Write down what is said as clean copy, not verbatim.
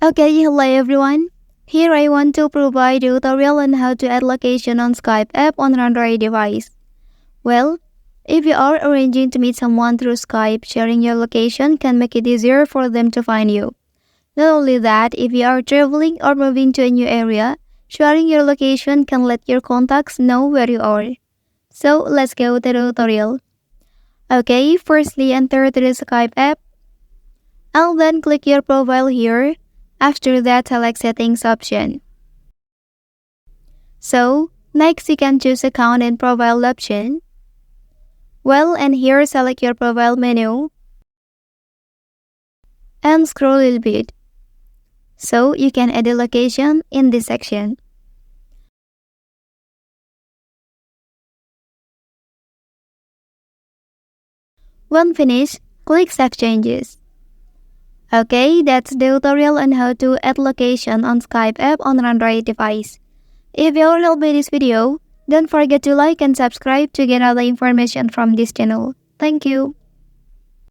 Okay, hello everyone. Here I want to provide a tutorial on how to add location on Skype app on an Android device. Well, if you are arranging to meet someone through Skype, sharing your location can make it easier for them to find you. Not only that, if you are traveling or moving to a new area, sharing your location can let your contacts know where you are. So let's go to the tutorial. Okay, firstly enter to the Skype app. And then click your profile here. After that, select Settings option. So, next you can choose Account and Profile option. Well, and here select your profile menu. And scroll a little bit. So, you can add a location in this section. When finished, click Save Changes. Okay, that's the tutorial on how to add location on Skype app on an Android device. If you helped me this video, don't forget to like and subscribe to get other information from this channel. Thank you.